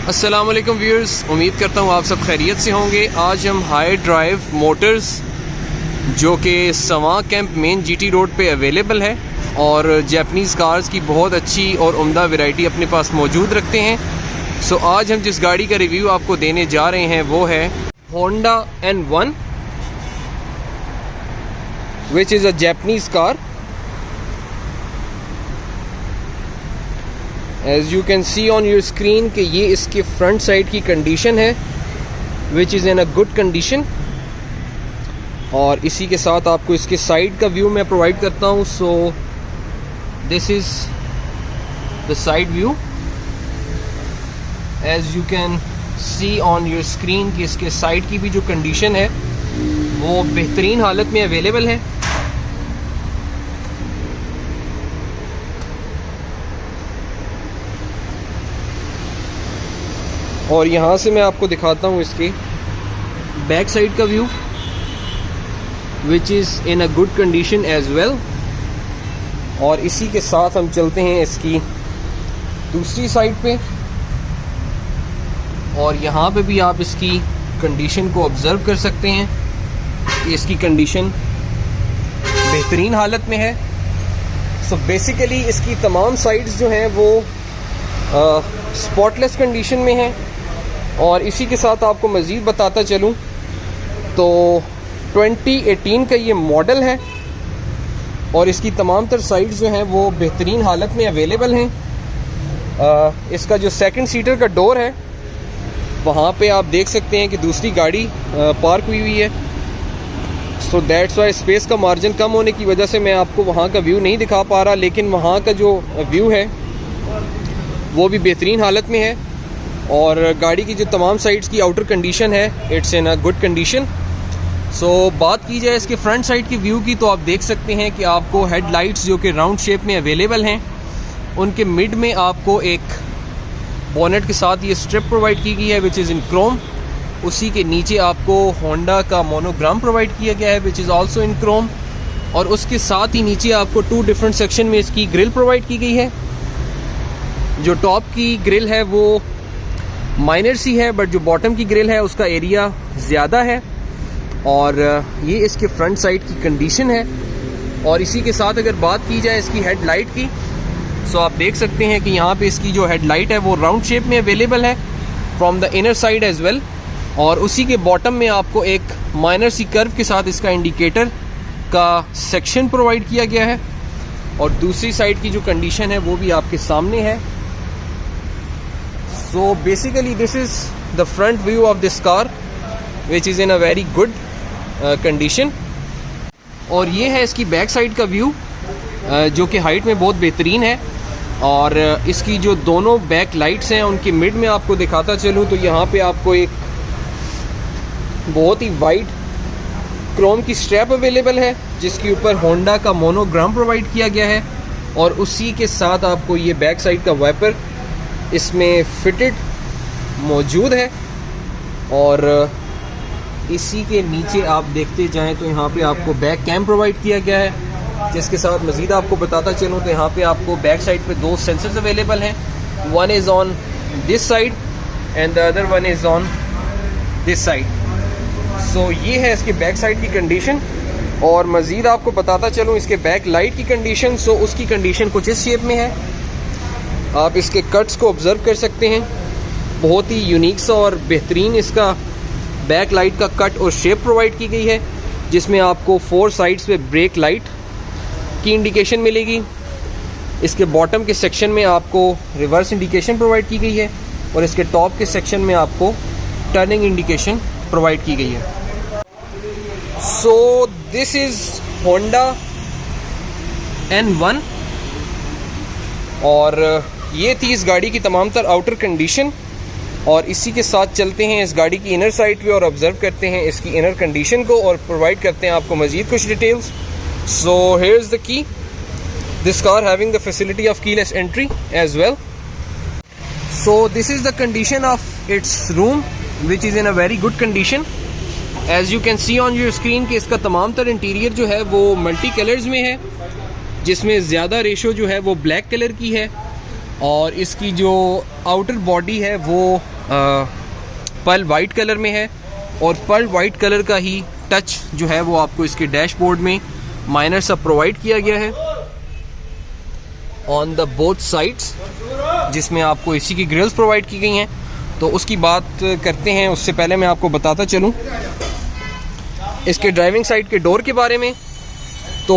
अस्सलाम वालेकुम व्यूअर्स, उम्मीद करता हूँ आप सब खैरियत से होंगे। आज हम हाई ड्राइव मोटर्स जो कि सवां कैंप मेन जीटी रोड पे अवेलेबल है और जापानीज़ कार्स की बहुत अच्छी और उम्दा वैरायटी अपने पास मौजूद रखते हैं। सो आज हम जिस गाड़ी का रिव्यू आपको देने जा रहे हैं वो है Honda N1 which is a Japanese car. As you can see on your screen कि ये इसके फ्रंट साइड की कंडीशन है which is in a good condition, और इसी के साथ आपको इसके साइड का व्यू मैं प्रोवाइड करता हूँ। सो this is the side view as you can see on your screen कि इसके साइड की भी जो कंडीशन है वो बेहतरीन हालत में अवेलेबल है। और यहाँ से मैं आपको दिखाता हूँ इसकी बैक साइड का view which is in a good condition as well. और इसी के साथ हम चलते हैं इसकी दूसरी साइड पे, और यहाँ पे भी आप इसकी कंडीशन को ऑब्ज़र्व कर सकते हैं कि इसकी कंडीशन बेहतरीन हालत में है। सो बेसिकली इसकी तमाम साइड्स जो हैं वो स्पॉटलेस कंडीशन में हैं। और इसी के साथ आपको मज़ीद बताता चलूँ तो 2018 का ये मॉडल है और इसकी तमाम तर साइड्स जो हैं वो बेहतरीन हालत में अवेलेबल हैं। इसका जो सेकंड सीटर का डोर है वहाँ पे आप देख सकते हैं कि दूसरी गाड़ी पार्क हुई है। सो दैट्स वाई स्पेस का मार्जिन कम होने की वजह से मैं आपको वहाँ का व्यू नहीं दिखा पा रहा, लेकिन वहाँ का जो व्यू है वो भी बेहतरीन हालत में है। और गाड़ी की जो तमाम साइड्स की आउटर कंडीशन है it's in a good condition. So बात की जाए इसके फ्रंट साइड की व्यू की तो आप देख सकते हैं कि आपको हेडलाइट्स जो कि राउंड शेप में अवेलेबल हैं उनके मिड में आपको एक बोनेट के साथ ये स्ट्रिप प्रोवाइड की गई है विच इज़ इन क्रोम। उसी के नीचे आपको होंडा का मोनोग्राम प्रोवाइड किया गया है which is also in Chrome. और उसके साथ ही नीचे आपको 2 डिफरेंट सेक्शन में इसकी ग्रिल प्रोवाइड की गई है। जो टॉप की ग्रिल है वो माइनर सी है, बट जो बॉटम की ग्रिल है उसका एरिया ज़्यादा है। और ये इसके फ्रंट साइड की कंडीशन है। और इसी के साथ अगर बात की जाए इसकी हेडलाइट की, सो आप देख सकते हैं कि यहाँ पे इसकी जो हेडलाइट है वो राउंड शेप में अवेलेबल है from the inner side as well. और उसी के बॉटम में आपको एक माइनर सी कर्व के साथ इसका इंडिकेटर का सेक्शन प्रोवाइड किया गया है। और दूसरी साइड की जो कंडीशन है वो भी आपके सामने है। So basically this is the front view of this car which is in a very good condition। और ये है इसकी बैक साइड का व्यू जो कि हाइट में बहुत बेहतरीन है। और इसकी जो दोनों बैक लाइट्स हैं उनके मिड में आपको दिखाता चलूँ तो यहाँ पे आपको एक बहुत ही वाइड क्रोम की स्ट्रैप अवेलेबल है जिसके ऊपर होंडा का मोनोग्राम प्रोवाइड किया गया है। और उसी के साथ आपको ये बैक साइड का वाइपर इसमें फिटेड मौजूद है। और इसी के नीचे आप देखते जाएं तो यहाँ पे आपको बैक कैम प्रोवाइड किया गया है, जिसके साथ मज़ीद आपको बताता चलूँ तो यहाँ पे आपको बैक साइड पे 2 सेंसर्स अवेलेबल हैं। One is on this side and the other one is on this side. So ये है इसके बैक साइड की कंडीशन। और मज़ीद आपको बताता चलूँ इसके बैक लाइट की कंडीशन। सो उसकी कंडीशन कुछ इस शेप में है। आप इसके कट्स को ऑब्ज़र्व कर सकते हैं, बहुत ही यूनिक सा और बेहतरीन इसका बैक लाइट का कट और शेप प्रोवाइड की गई है, जिसमें आपको 4 साइड्स पे ब्रेक लाइट की इंडिकेशन मिलेगी। इसके बॉटम के सेक्शन में आपको रिवर्स इंडिकेशन प्रोवाइड की गई है और इसके टॉप के सेक्शन में आपको टर्निंग इंडिकेशन प्रोवाइड की गई है। So this is Honda N1 और ये थी इस गाड़ी की तमाम तर आउटर कंडीशन। और इसी के साथ चलते हैं इस गाड़ी की इनर साइड पे और ऑब्ज़र्व करते हैं इसकी इनर कंडीशन को और प्रोवाइड करते हैं आपको मज़ीद कुछ details. So here is the key, this car having the facility of keyless entry as well. So this is the condition of its room which is in a very good condition. As you can see on your screen कि इसका तमाम तर interior जो है वो multi colours में है, जिसमें ज़्यादा रेशो जो है वो ब्लैक कलर की है। और इसकी जो आउटर बॉडी है वो पर्ल वाइट कलर में है, और पर्ल वाइट कलर का ही टच जो है वो आपको इसके डैशबोर्ड में माइनर सा प्रोवाइड किया गया है ऑन द बोथ साइड्स, जिसमें आपको एसी की ग्रिल्स प्रोवाइड की गई हैं। तो उसकी बात करते हैं, उससे पहले मैं आपको बताता चलूँ इसके ड्राइविंग साइड के डोर के बारे में। तो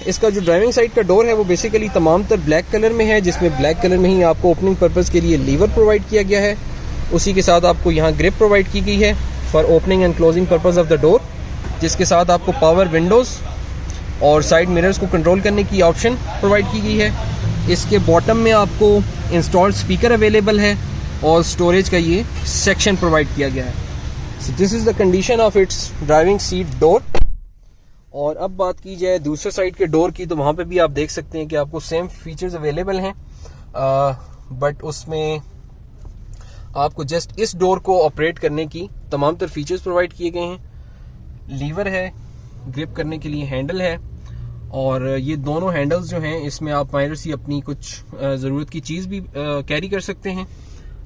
इसका जो ड्राइविंग साइड का डोर है वो बेसिकली तमाम तर ब्लैक कलर में है, जिसमें ब्लैक कलर में ही आपको ओपनिंग पर्पज़ के लिए लीवर प्रोवाइड किया गया है। उसी के साथ आपको यहाँ ग्रिप प्रोवाइड की गई है for opening and closing purpose of the door, जिसके साथ आपको पावर विंडोज़ और साइड मिरर्स को कंट्रोल करने की ऑप्शन प्रोवाइड की गई है। इसके बॉटम में आपको इंस्टॉल्ड स्पीकर अवेलेबल है और स्टोरेज का ये सेक्शन प्रोवाइड किया गया है। So this is the condition of it's driving seat door. और अब बात की जाए दूसरे साइड के डोर की, तो वहाँ पे भी आप देख सकते हैं कि आपको सेम फीचर्स अवेलेबल हैं, बट उसमें आपको जस्ट इस डोर को ऑपरेट करने की तमाम तर फीचर्स प्रोवाइड किए गए हैं। लीवर है, ग्रिप करने के लिए हैंडल है, और ये दोनों हैंडल्स जो हैं इसमें आप माइनर सी अपनी कुछ ज़रूरत की चीज़ भी कैरी कर सकते हैं।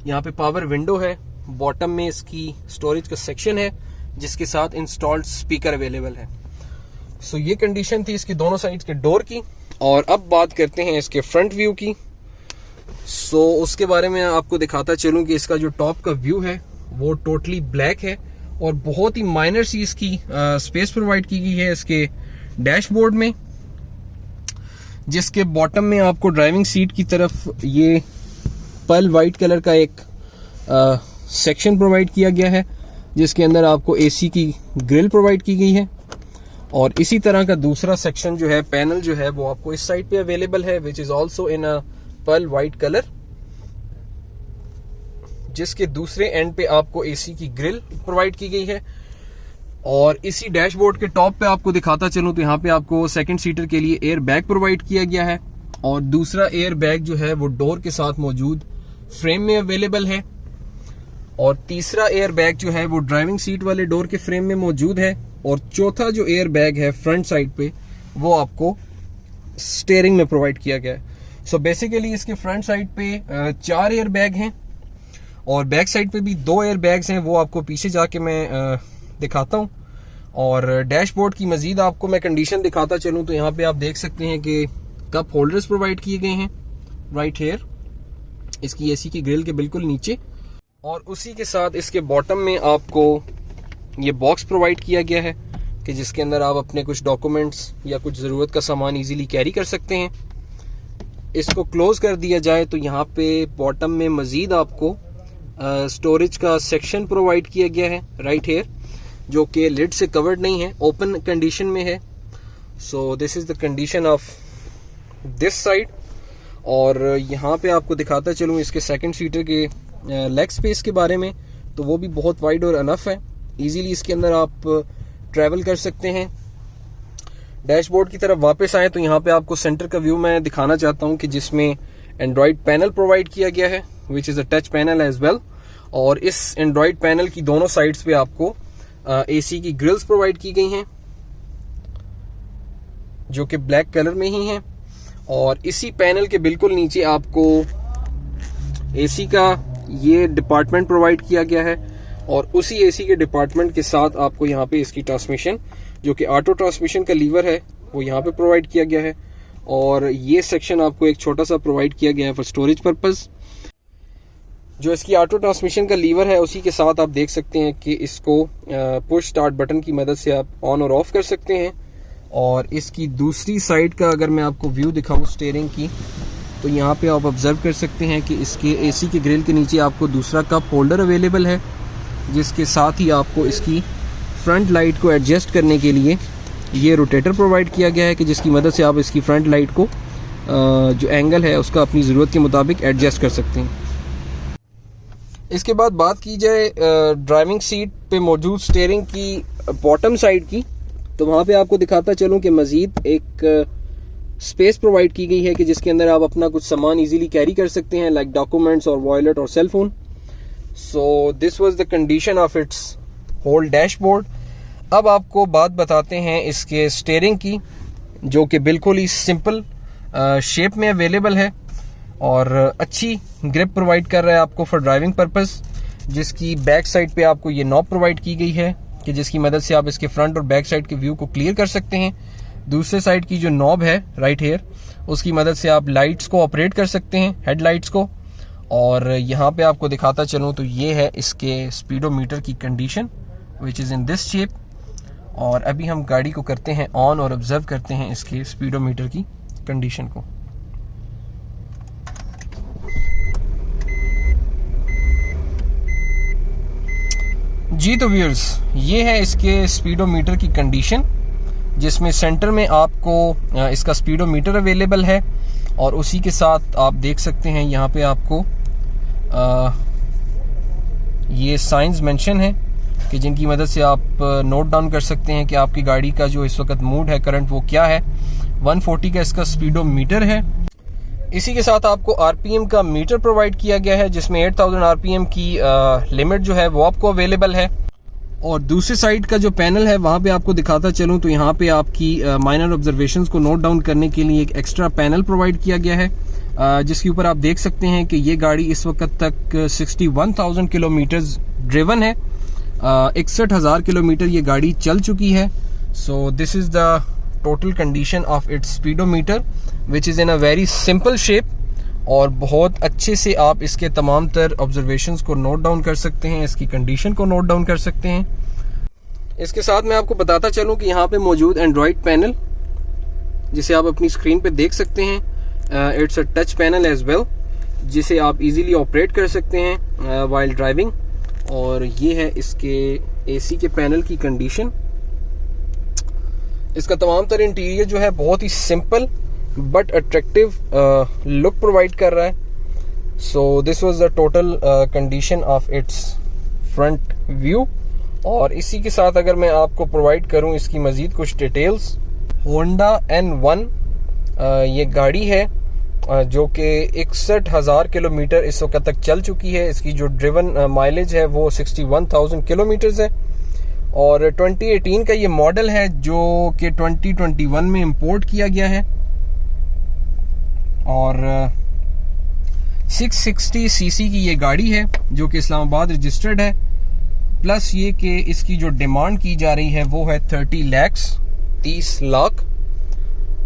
यहाँ पे पावर विंडो है, बॉटम में इसकी स्टोरेज का सेक्शन है जिसके साथ इंस्टॉल्ड स्पीकर अवेलेबल है। सो ये कंडीशन थी इसके दोनों साइड्स के डोर की। और अब बात करते हैं इसके फ्रंट व्यू की। सो उसके बारे में आपको दिखाता चलूँ कि इसका जो टॉप का व्यू है वो टोटली ब्लैक है, और बहुत ही माइनर सी इसकी स्पेस प्रोवाइड की गई है इसके डैशबोर्ड में, जिसके बॉटम में आपको ड्राइविंग सीट की तरफ ये पर्ल वाइट कलर का एक सेक्शन प्रोवाइड किया गया है, जिसके अंदर आपको एसी की ग्रिल प्रोवाइड की गई है। और इसी तरह का दूसरा सेक्शन जो है, पैनल जो है, वो आपको इस साइड पे अवेलेबल है, which is also in a pearl white colour, जिसके दूसरे एंड पे आपको एसी की ग्रिल प्रोवाइड की गई है। और इसी डैशबोर्ड के टॉप पे आपको दिखाता चलूं तो यहाँ पे आपको सेकंड सीटर के लिए एयर बैग प्रोवाइड किया गया है, और दूसरा एयर बैग जो है वो डोर के साथ मौजूद फ्रेम में अवेलेबल है, और तीसरा एयर बैग जो है वो ड्राइविंग सीट वाले डोर के फ्रेम में मौजूद है, और चौथा जो एयर बैग है फ्रंट साइड पे वो आपको स्टीयरिंग में प्रोवाइड किया गया है। सो बेसिकली इसके फ्रंट साइड पे 4 एयर बैग हैं, और बैक साइड पे भी 2 एयर बैग्स हैं, वो आपको पीछे जाके मैं दिखाता हूँ। और डैशबोर्ड की मजीद आपको मैं कंडीशन दिखाता चलूँ तो यहाँ पे आप देख सकते हैं कि कप होल्डर्स प्रोवाइड किए गए हैं राइट हेयर, इसकी एसी की ग्रिल के बिल्कुल नीचे, और उसी के साथ इसके बॉटम में आपको ये बॉक्स प्रोवाइड किया गया है कि जिसके अंदर आप अपने कुछ डॉक्यूमेंट्स या कुछ ज़रूरत का सामान इजीली कैरी कर सकते हैं। इसको क्लोज कर दिया जाए तो यहाँ पे बॉटम में मजीद आपको स्टोरेज का सेक्शन प्रोवाइड किया गया है राइट हेयर, जो कि लिड से कवर्ड नहीं है, ओपन कंडीशन में है। So this is the condition of this side. और यहाँ पे आपको दिखाता चलूँ इसके सेकंड सीटर के लेग स्पेस के बारे में, तो वो भी बहुत वाइड और अनफ है, इजीली इसके अंदर आप ट्रैवल कर सकते हैं। डैशबोर्ड की तरफ वापस आए तो यहाँ पे आपको सेंटर का व्यू मैं दिखाना चाहता हूँ कि जिसमें एंड्रॉयड पैनल प्रोवाइड किया गया है, which is a touch panel as well. और इस एंड्रॉयड पैनल की दोनों साइड्स पे आपको एसी की ग्रिल्स प्रोवाइड की गई हैं जो कि ब्लैक कलर में ही हैं, और इसी पैनल के बिल्कुल नीचे आपको एसी का ये डिपार्टमेंट प्रोवाइड किया गया है, और उसी एसी के डिपार्टमेंट के साथ आपको यहाँ पे इसकी ट्रांसमिशन जो कि ऑटो ट्रांसमिशन का लीवर है वो यहाँ पे प्रोवाइड किया गया है, और ये सेक्शन आपको एक छोटा सा प्रोवाइड किया गया है फॉर स्टोरेज पर्पस। जो इसकी ऑटो ट्रांसमिशन का लीवर है उसी के साथ आप देख सकते हैं कि इसको पुश स्टार्ट बटन की मदद से आप ऑन और ऑफ कर सकते हैं। और इसकी दूसरी साइड का अगर मैं आपको व्यू दिखाऊं स्टीयरिंग की, तो यहाँ पे आप ऑब्जर्व कर सकते हैं कि इसके एसी के ग्रिल के नीचे आपको दूसरा कप होल्डर अवेलेबल है, जिसके साथ ही आपको इसकी फ्रंट लाइट को एडजस्ट करने के लिए ये रोटेटर प्रोवाइड किया गया है कि जिसकी मदद से आप इसकी फ्रंट लाइट को जो एंगल है उसका अपनी ज़रूरत के मुताबिक एडजस्ट कर सकते हैं। इसके बाद बात की जाए ड्राइविंग सीट पे मौजूद स्टीयरिंग की बॉटम साइड की, तो वहाँ पे आपको दिखाता चलूँ कि मज़ीद एक स्पेस प्रोवाइड की गई है कि जिसके अंदर आप अपना कुछ सामान इजीली कैरी कर सकते हैं, लाइक डॉक्यूमेंट्स और वॉलेट और cell phone. So this was the condition of its whole dashboard. अब आपको बात बताते हैं इसके स्टीयरिंग की, जो कि बिल्कुल ही सिंपल शेप में अवेलेबल है और अच्छी ग्रिप प्रोवाइड कर रहा है आपको फॉर ड्राइविंग पर्पस। जिसकी बैक साइड पे आपको ये नॉब प्रोवाइड की गई है कि जिसकी मदद से आप इसके फ्रंट और बैक साइड के व्यू को क्लियर कर सकते हैं। दूसरे साइड की जो नॉब है राइट हेयर, उसकी मदद से आप लाइट्स को ऑपरेट कर सकते हैं, हेडलाइट्स को। और यहाँ पे आपको दिखाता चलूँ तो ये है इसके स्पीडोमीटर की condition which is in this shape. और अभी हम गाड़ी को करते हैं ऑन और ऑब्जर्व करते हैं इसके स्पीडोमीटर की कंडीशन को। जी तो व्यूअर्स, ये है इसके स्पीडोमीटर की कंडीशन, जिसमें सेंटर में आपको इसका स्पीडोमीटर अवेलेबल है और उसी के साथ आप देख सकते हैं यहाँ पे आपको ये साइंस मेंशन है कि जिनकी मदद से आप नोट डाउन कर सकते हैं कि आपकी गाड़ी का जो इस वक्त मूड है करंट वो क्या है। 140 का इसका स्पीडोमीटर है। इसी के साथ आपको आरपीएम का मीटर प्रोवाइड किया गया है, जिसमें 8000 आरपीएम की लिमिट जो है वो आपको अवेलेबल है। और दूसरी साइड का जो पैनल है वहाँ पे आपको दिखाता चलूँ तो यहाँ पे आपकी माइनर ऑब्जर्वेशंस को नोट डाउन करने के लिए एक एक्स्ट्रा पैनल प्रोवाइड किया गया है, जिसके ऊपर आप देख सकते हैं कि ये गाड़ी इस वक्त तक 61,000 किलोमीटर ड्रिवन है। 61,000 किलोमीटर ये गाड़ी चल चुकी है। So this is the total condition of it's speedometer which is in a very simple shape. और बहुत अच्छे से आप इसके तमाम तर ऑब्जर्वेशंस को नोट डाउन कर सकते हैं, इसकी कंडीशन को नोट डाउन कर सकते हैं। इसके साथ मैं आपको बताता चलूं कि यहाँ पे मौजूद एंड्रॉयड पैनल, जिसे आप अपनी स्क्रीन पे देख सकते हैं, it's a touch panel as well, जिसे आप इजीली ऑपरेट कर सकते हैं वाइल ड्राइविंग। और ये है इसके एसी के पैनल की कंडीशन। इसका तमाम तर इंटीरियर जो है बहुत ही simple but attractive look provide कर रहा है। So this was the total condition of its front view. और इसी के साथ अगर मैं आपको प्रोवाइड करूं इसकी मजीद कुछ डिटेल्स, होंडा N1 ये गाड़ी है जो कि 61,000 किलोमीटर इस वक्त तक चल चुकी है। इसकी जो ड्रिवन माइलेज है वो 61,000 किलोमीटर्स है। और 2018 का ये मॉडल है जो कि 2021 में इंपोर्ट किया गया है। और 660 सीसी की ये गाड़ी है जो कि इस्लामाबाद रजिस्टर्ड है। प्लस ये कि इसकी जो डिमांड की जा रही है वो है 30 लाख।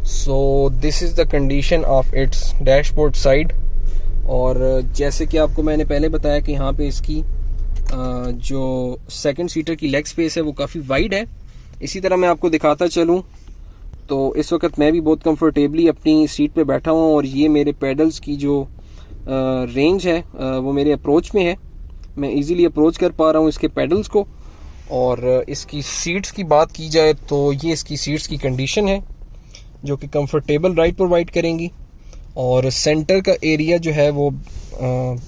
सो this is the condition of it's dashboard side. और जैसे कि आपको मैंने पहले बताया कि यहाँ पे इसकी जो सेकंड सीटर की लेग स्पेस है वो काफ़ी वाइड है। इसी तरह मैं आपको दिखाता चलूँ तो इस वक्त मैं भी बहुत कंफर्टेबली अपनी सीट पे बैठा हूँ और ये मेरे पेडल्स की जो रेंज है वो मेरे अप्रोच में है। मैं इजीली अप्रोच कर पा रहा हूँ इसके पेडल्स को। और इसकी सीट्स की बात की जाए तो ये इसकी सीट्स की कंडीशन है जो कि कंफर्टेबल राइड प्रोवाइड करेंगी। और सेंटर का एरिया जो है वो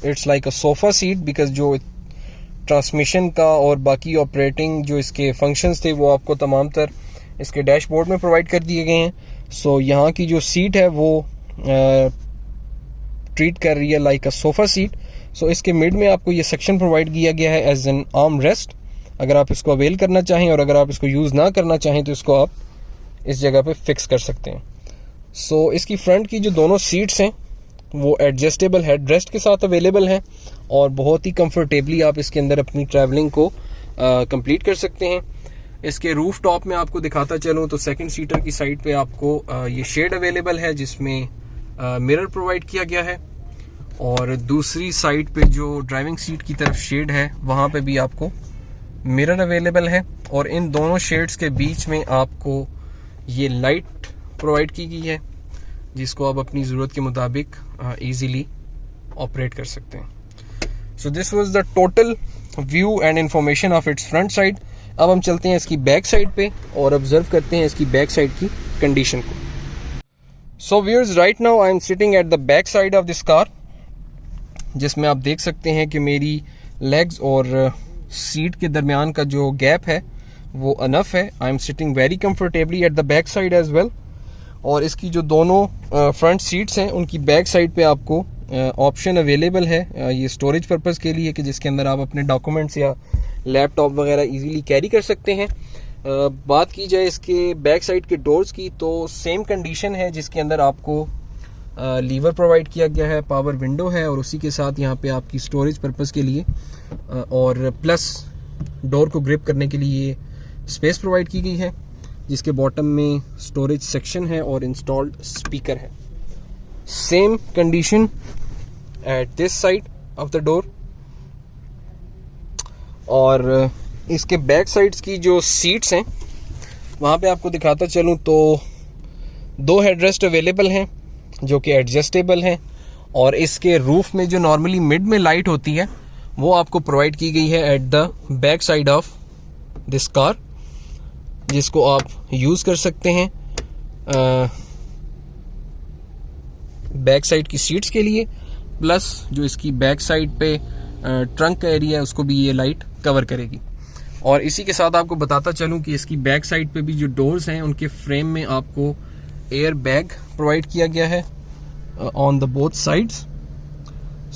it's like a sofa seat, because जो ट्रांसमिशन का और बाकी ऑपरेटिंग जो इसके फंक्शंस थे वो आपको तमाम तर इसके डैशबोर्ड में प्रोवाइड कर दिए गए हैं। सो यहाँ की जो सीट है वो ट्रीट कर रही है लाइक अ सोफ़ा सीट। सो इसके मिड में आपको ये सेक्शन प्रोवाइड किया गया है एज एन आर्म रेस्ट। अगर आप इसको अवेल करना चाहें और अगर आप इसको यूज़ ना करना चाहें तो इसको आप इस जगह पे फिक्स कर सकते हैं। सो इसकी फ्रंट की जो दोनों सीट्स हैं वो एडजस्टेबल हेड रेस्ट के साथ अवेलेबल हैं और बहुत ही कंफर्टेबली आप इसके अंदर अपनी ट्रैवलिंग को कंप्लीट कर सकते हैं। इसके रूफ टॉप में आपको दिखाता चलूँ तो सेकंड सीटर की साइड पे आपको ये शेड अवेलेबल है जिसमें मिरर प्रोवाइड किया गया है। और दूसरी साइड पे जो ड्राइविंग सीट की तरफ शेड है वहाँ पे भी आपको मिरर अवेलेबल है। और इन दोनों शेड्स के बीच में आपको ये लाइट प्रोवाइड की गई है जिसको आप अपनी ज़रूरत के मुताबिक ईजीली ऑपरेट कर सकते हैं। सो this was the total view and information of its front side. अब हम चलते हैं इसकी बैक साइड पे और ऑब्जर्व करते हैं इसकी बैक साइड की कंडीशन को। So viewers, right now I am sitting at the back side of this car, जिसमें आप देख सकते हैं कि मेरी लेग्स और सीट के दरमियान का जो गैप है वो अनफ है। I am sitting very comfortably at the back side as well. और इसकी जो दोनों फ्रंट सीट्स हैं उनकी बैक साइड पे आपको ऑप्शन अवेलेबल है ये स्टोरेज पर्पस के लिए कि जिसके अंदर आप अपने डॉक्यूमेंट्स या लैपटॉप वगैरह इजीली कैरी कर सकते हैं। बात की जाए इसके बैक साइड के डोर्स की तो सेम कंडीशन है जिसके अंदर आपको लीवर प्रोवाइड किया गया है, पावर विंडो है और उसी के साथ यहाँ पे आपकी स्टोरेज पर्पस के लिए और प्लस डोर को ग्रिप करने के लिए स्पेस प्रोवाइड की गई है, जिसके बॉटम में स्टोरेज सेक्शन है और इंस्टॉल्ड स्पीकर है। Same condition at this side of the door. और इसके बैक साइड्स की जो सीट्स हैं वहाँ पे आपको दिखाता चलूँ तो 2 हेडरेस्ट अवेलेबल हैं जो कि एडजस्टेबल हैं और इसके रूफ में जो नॉर्मली मिड में लाइट होती है वो आपको प्रोवाइड की गई है eight the back side of this car, जिसको आप यूज़ कर सकते हैं बैक साइड की सीट्स के लिए, प्लस जो इसकी बैक साइड पे ट्रंक का एरिया है उसको भी ये लाइट कवर करेगी। और इसी के साथ आपको बताता चलूं कि इसकी बैक साइड पे भी जो डोर्स हैं उनके फ्रेम में आपको एयर बैग प्रोवाइड किया गया है on the both sides.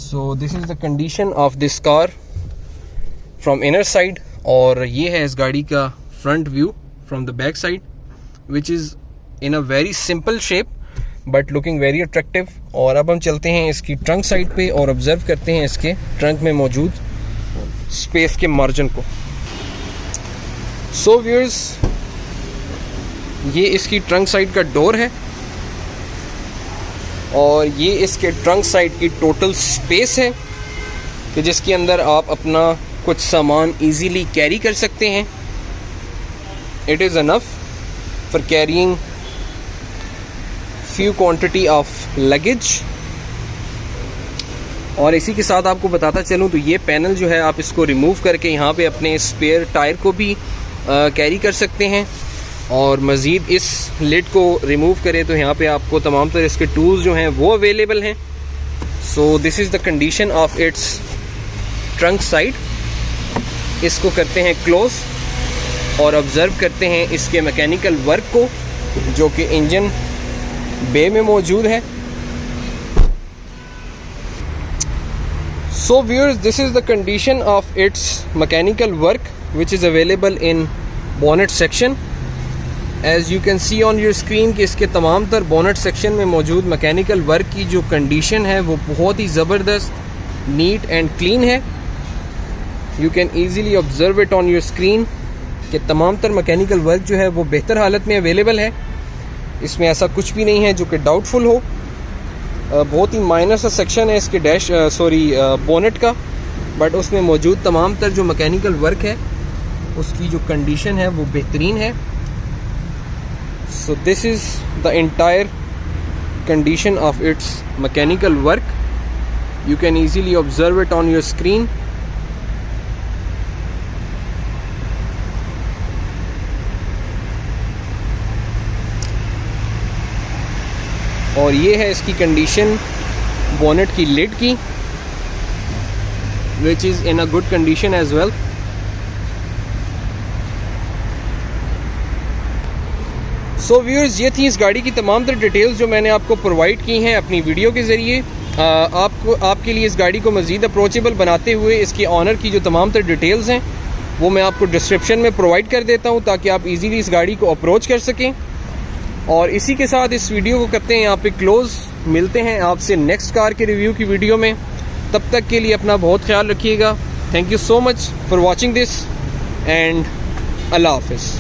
So this is the condition of this car from inner side. और ये है इस गाड़ी का front view from the back side, which is in a very simple shape but looking very attractive. और अब हम चलते हैं इसकी ट्रंक साइड पे और ऑब्जर्व करते हैं इसके ट्रंक में मौजूद स्पेस के मार्जिन को। सो व्यूअर्स, ये इसकी ट्रंक साइड का डोर है और ये इसके ट्रंक साइड की टोटल स्पेस है कि जिसके अंदर आप अपना कुछ सामान इजीली कैरी कर सकते हैं। It is enough for carrying few quantity of luggage. और इसी के साथ आपको बताता चलूँ तो ये पैनल जो है आप इसको रिमूव करके यहाँ पे अपने स्पेयर टायर को भी कैरी कर सकते हैं। और मज़ीद इस लिड को रिमूव करें तो यहाँ पे आपको तमाम तरह इसके टूल्स जो हैं वो अवेलेबल हैं। सो this is the condition of it's trunk side. इसको करते हैं क्लोज और ऑब्ज़र्व करते हैं इसके मैकेनिकल वर्क को जो कि इंजन बे में मौजूद है। So viewers, this is the condition of its mechanical work which is available in bonnet section. As you can see on your screen कि इसके तमाम तर bonnet section में मौजूद मैकेनिकल वर्क की जो कंडीशन है वो बहुत ही ज़बरदस्त, नीट एंड क्लीन है। You can easily observe it on your screen कि तमाम तर मैकेनिकल वर्क जो है वो बेहतर हालत में अवेलेबल है। इसमें ऐसा कुछ भी नहीं है जो कि डाउटफुल हो। बहुत ही माइनर सा सेक्शन है इसके बोनेट का, बट उसमें मौजूद तमाम तर जो मैकेनिकल वर्क है उसकी जो कंडीशन है वो बेहतरीन है। So this is the entire condition of its mechanical work. You can easily observe it on your screen. और ये है इसकी कंडीशन बोनेट की लिड की, which is in a good condition as well. So viewers, ये थी इस गाड़ी की तमाम तर डिटेल्स जो मैंने आपको प्रोवाइड की हैं अपनी वीडियो के ज़रिए। आपके लिए इस गाड़ी को मज़ीद अप्रोचेबल बनाते हुए इसके ऑनर की जो तमाम तर डिटेल्स हैं वो मैं आपको डिस्क्रिप्शन में प्रोवाइड कर देता हूँ ताकि आप इजीली इस गाड़ी को अप्रोच कर सकें। और इसी के साथ इस वीडियो को करते हैं यहाँ पे क्लोज। मिलते हैं आपसे नेक्स्ट कार के रिव्यू की वीडियो में। तब तक के लिए अपना बहुत ख्याल रखिएगा। Thank you so much for watching this and Allah हाफिज़।